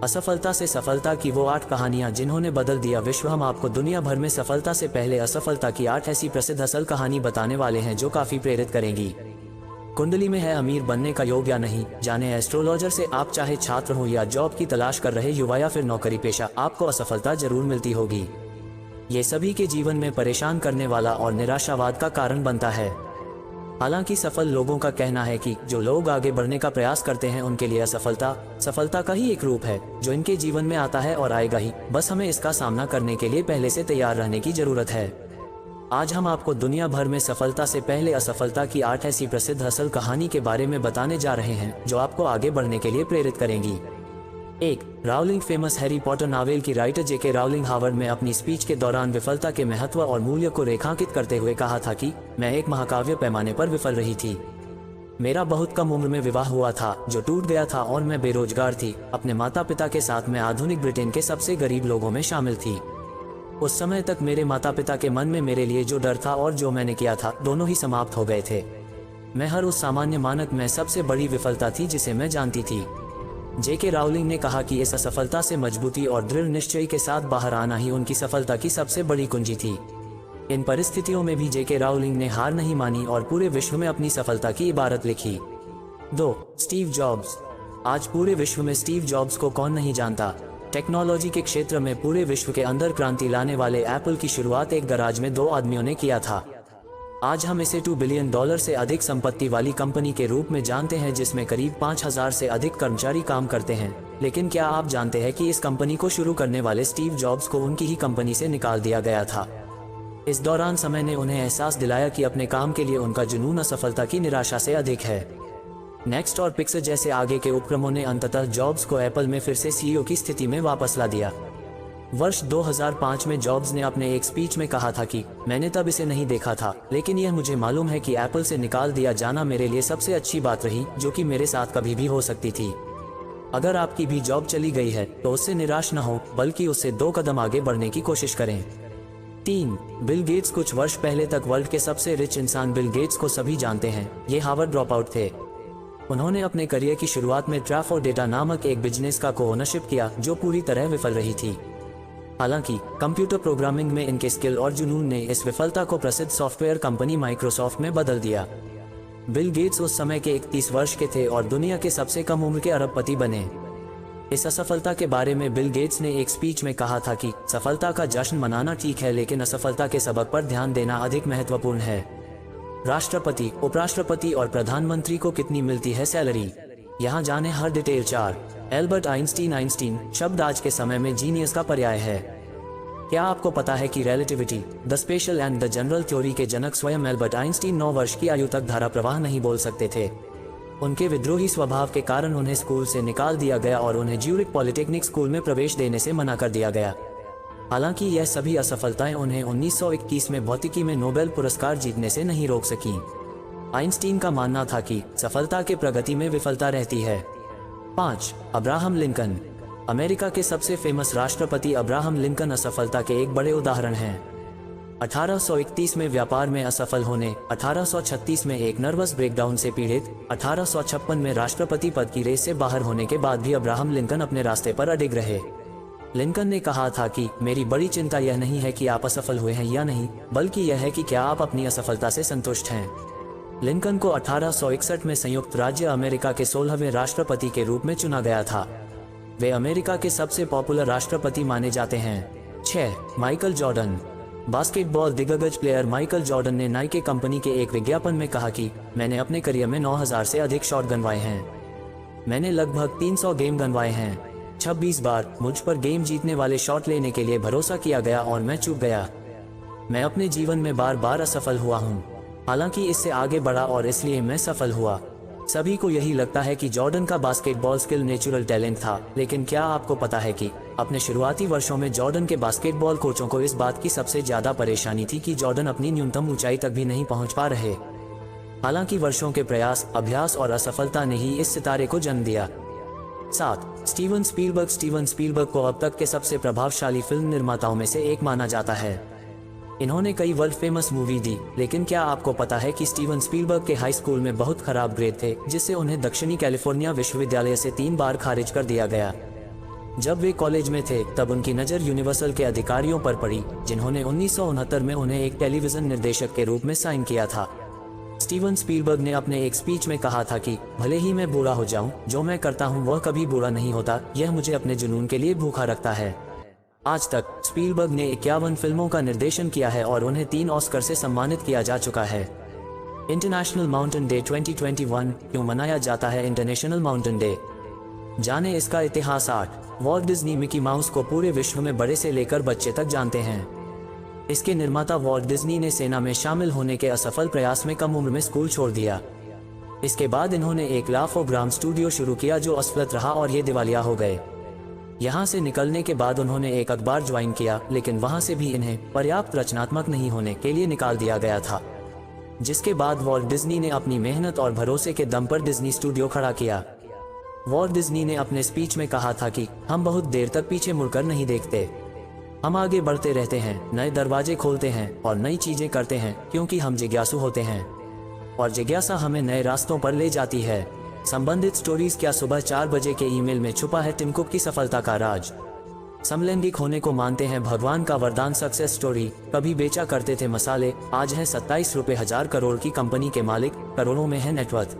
असफलता से सफलता की वो 8 कहानियां जिन्होंने बदल दिया विश्व। हम आपको दुनिया भर में सफलता से पहले असफलता की 8 ऐसी प्रसिद्ध असल कहानी बताने वाले हैं जो काफी प्रेरित करेंगी। कुंडली में है अमीर बनने का योग या नहीं, जाने एस्ट्रोलॉजर से। आप चाहे छात्र हो या जॉब की तलाश कर रहे युवा या फिर नौकरी पेशा, आपको असफलता जरूर मिलती होगी। ये सभी के जीवन में परेशान करने वाला और निराशावाद का कारण बनता है। हालांकि सफल लोगों का कहना है कि जो लोग आगे बढ़ने का प्रयास करते हैं उनके लिए असफलता सफलता का ही एक रूप है जो इनके जीवन में आता है और आएगा ही। बस हमें इसका सामना करने के लिए पहले से तैयार रहने की जरूरत है। आज हम आपको दुनिया भर में सफलता से पहले असफलता की 8 ऐसी प्रसिद्ध असल कहानी के बारे में बताने जा रहे हैं जो आपको आगे बढ़ने के लिए प्रेरित करेंगी। 1. Rowling. Famous Harry Potter novel की राइटर जेके राउलिंग हार्वर्ड में अपनी स्पीच के दौरान विफलता के महत्व और मूल्य को रेखांकित करते हुए कहा था कि मैं एक महाकाव्य पैमाने पर विफल रही थी। मेरा बहुत कम उम्र में विवाह हुआ था जो टूट गया था और मैं बेरोजगार थी। अपने माता पिता के साथ मैं आधुनिक ब्रिटेन के सबसे गरीब लोगों में शामिल थी। उस समय तक मेरे माता पिता के मन में मेरे लिए जो डर था और जो मैंने किया था, दोनों ही समाप्त हो गए थे। मैं हर उस सामान्य मानक में सबसे बड़ी विफलता थी जिसे मैं जानती थी। जेके राउलिंग ने कहा कि इस असफलता से मजबूती और दृढ़ निश्चय के साथ बाहर आना ही उनकी सफलता की सबसे बड़ी कुंजी थी। इन परिस्थितियों में भी जेके राउलिंग ने हार नहीं मानी और पूरे विश्व में अपनी सफलता की इबारत लिखी। 2. Steve jobs. आज पूरे विश्व में स्टीव जॉब्स को कौन नहीं जानता। टेक्नोलॉजी के क्षेत्र में पूरे विश्व के अंदर क्रांति लाने वाले एप्पल की शुरुआत एक गराज में 2 आदमियों ने किया था। आज हम इसे $2 बिलियन से अधिक संपत्ति वाली कंपनी के रूप में जानते हैं जिसमें करीब 5000 से अधिक कर्मचारी काम करते हैं। लेकिन क्या आप जानते हैं कि इस कंपनी को शुरू करने वाले स्टीव जॉब्स को उनकी ही कंपनी से निकाल दिया गया था। इस दौरान समय ने उन्हें एहसास दिलाया कि अपने काम के लिए उनका जुनून असफलता की निराशा से अधिक है। नेक्स्ट और पिक्सर जैसे आगे के उपक्रमों ने अंततः जॉब्स को एप्पल में फिर से सीईओ की स्थिति में वापस ला दिया। वर्ष 2005 में जॉब्स ने अपने एक स्पीच में कहा था कि मैंने तब इसे नहीं देखा था, लेकिन यह मुझे मालूम है कि एप्पल से निकाल दिया जाना मेरे लिए सबसे अच्छी बात रही जो कि मेरे साथ कभी भी हो सकती थी। अगर आपकी भी जॉब चली गई है तो उससे निराश न हो, बल्कि उससे 2 कदम आगे बढ़ने की कोशिश करें। 3. Bill Gates. कुछ वर्ष पहले तक वर्ल्ड के सबसे रिच इंसान बिल गेट्स को सभी जानते हैं। ये हार्वर्ड ड्रॉप आउट थे। उन्होंने अपने करियर की शुरुआत में ट्राफो डेटा नामक एक बिजनेस का को-ओनरशिप किया जो पूरी तरह विफल रही थी। हालांकि कंप्यूटर प्रोग्रामिंग में इनके स्किल और जुनून ने इस विफलता को प्रसिद्ध सॉफ्टवेयर कंपनी माइक्रोसॉफ्ट में बदल दिया। बिल गेट्स उस समय के 31 वर्ष के थे और दुनिया के सबसे कम उम्र के अरबपति बने। इस असफलता के बारे में बिल गेट्स ने एक स्पीच में कहा था कि सफलता का जश्न मनाना ठीक है, लेकिन असफलता के सबक पर ध्यान देना अधिक महत्वपूर्ण है। राष्ट्रपति, उपराष्ट्रपति और प्रधानमंत्री को कितनी मिलती है सैलरी, यहाँ जाने हर डिटेल। 4. Albert Einstein. आइंस्टीन शब्द आज के समय में जीनियस का पर्याय है। क्या आपको पता है कि relativity, the special and the general theory के जनक स्वयं एल्बर्ट आइंस्टीन 9 वर्ष की आयु तक धारा प्रवाह नहीं बोल सकते थे। उनके विद्रोही स्वभाव के कारण उन्हें स्कूल से निकाल दिया गया और उन्हें ज्यूरिक पॉलिटेक्निक स्कूल में प्रवेश देने से मना कर दिया गया। हालांकि यह सभी असफलताएं उन्हें 1921 में भौतिकी में नोबेल पुरस्कार जीतने से नहीं रोक सकी। आइंस्टीन का मानना था कि सफलता के प्रगति में विफलता रहती है। 5. Abraham Lincoln. अमेरिका के सबसे फेमस राष्ट्रपति अब्राहम लिंकन असफलता के एक बड़े उदाहरण हैं। 1831 में व्यापार में असफल होने, 1836 में एक नर्वस ब्रेकडाउन से पीड़ित, 1856 में राष्ट्रपति पद की रेस से बाहर होने के बाद भी अब्राहम लिंकन अपने रास्ते पर अडिग रहे। लिंकन ने कहा था कि मेरी बड़ी चिंता यह नहीं है कि आप असफल हुए हैं या नहीं, बल्कि यह है कि क्या आप अपनी असफलता से संतुष्ट हैं। लिंकन को 1861 में संयुक्त राज्य अमेरिका के 16वें राष्ट्रपति के रूप में चुना गया था। वे अमेरिका के सबसे पॉपुलर राष्ट्रपति माने जाते हैं। 6. Michael Jordan. बास्केटबॉल दिग्गज प्लेयर माइकल जॉर्डन ने नाइके कंपनी के एक विज्ञापन में कहा कि मैंने अपने करियर में 9000 से अधिक शॉट गनवाए हैं। मैंने लगभग 300 गेम गनवाए हैं। 26 बार मुझ पर गेम जीतने वाले शॉट लेने के लिए भरोसा किया गया और मैं चूक गया। मैं अपने जीवन में बार बार असफल हुआ हूँ, हालांकि इससे आगे बढ़ा और इसलिए मैं सफल हुआ। सभी को यही लगता है कि जॉर्डन का बास्केटबॉल स्किल नेचुरल टैलेंट था, लेकिन क्या आपको पता है कि अपने शुरुआती वर्षों में जॉर्डन के बास्केटबॉल कोचों को इस बात की सबसे ज्यादा परेशानी थी कि जॉर्डन अपनी न्यूनतम ऊंचाई तक भी नहीं पहुंच पा रहे। हालांकि वर्षों के प्रयास, अभ्यास और असफलता ने ही इस सितारे को जन्म दिया। 7. Steven Spielberg. स्टीवन स्पीलबर्ग को अब तक के सबसे प्रभावशाली फिल्म निर्माताओं में से एक माना जाता है। इन्होंने कई वर्ल्ड फेमस मूवी दी, लेकिन क्या आपको पता है कि स्टीवन स्पीलबर्ग के हाई स्कूल में बहुत खराब ग्रेड थे, जिससे उन्हें दक्षिणी कैलिफोर्निया विश्वविद्यालय से 3 बार खारिज कर दिया गया। जब वे कॉलेज में थे तब उनकी नज़र यूनिवर्सल के अधिकारियों पर पड़ी, जिन्होंने 1969 में उन्हें एक टेलीविज़न निर्देशक के रूप में साइन किया था। स्टीवन स्पीलबर्ग ने अपने एक स्पीच में कहा था कि भले ही मैं बूढ़ा हो जाऊं, जो मैं करता हूं वह कभी बुरा नहीं होता, यह मुझे अपने जुनून के लिए भूखा रखता है। आज तक स्पीलबर्ग ने 51 फिल्मों का निर्देशन किया है और उन्हें 3 ऑस्कर से सम्मानित किया जा चुका है। इंटरनेशनल माउंटेन डे 2021 क्यों मनाया जाता है इंटरनेशनल माउंटेन डे? जाने इसका इतिहास। 8 वॉल्ट डिज्नी मिकी माउस को पूरे विश्व में बड़े से लेकर बच्चे तक जानते हैं। इसके निर्माता वॉल्ट डिज्नी ने सेना में शामिल होने के असफल प्रयास में कम उम्र में स्कूल छोड़ दिया। इसके बाद इन्होंने एक लाफोग्राम स्टूडियो शुरू किया जो असफल रहा और ये दिवालिया हो गए। यहाँ से निकलने के बाद उन्होंने एक अखबार ज्वाइन किया, लेकिन वहाँ से भी इन्हें पर्याप्त रचनात्मक नहीं होने के लिए निकाल दिया गया था। जिसके बाद वॉल्ट डिज्नी ने अपनी मेहनत और भरोसे के दम पर डिज्नी स्टूडियो खड़ा किया। वॉल्ट डिज्नी ने अपने स्पीच में कहा था कि हम बहुत देर तक पीछे मुड़कर नहीं देखते, हम आगे बढ़ते रहते हैं, नए दरवाजे खोलते हैं और नई चीजें करते हैं, क्योंकि हम जिज्ञासु होते हैं और जिज्ञासा हमें नए रास्तों पर ले जाती है। संबंधित स्टोरीज क्या सुबह 4 बजे के ईमेल में छुपा है टिम कुक की सफलता का राज? समलैंगिक होने को मानते हैं भगवान का वरदान। Success story. कभी बेचा करते थे मसाले, आज है 27 रुपए 1000 करोड़ की कंपनी के मालिक, करोड़ों में है नेटवर्थ।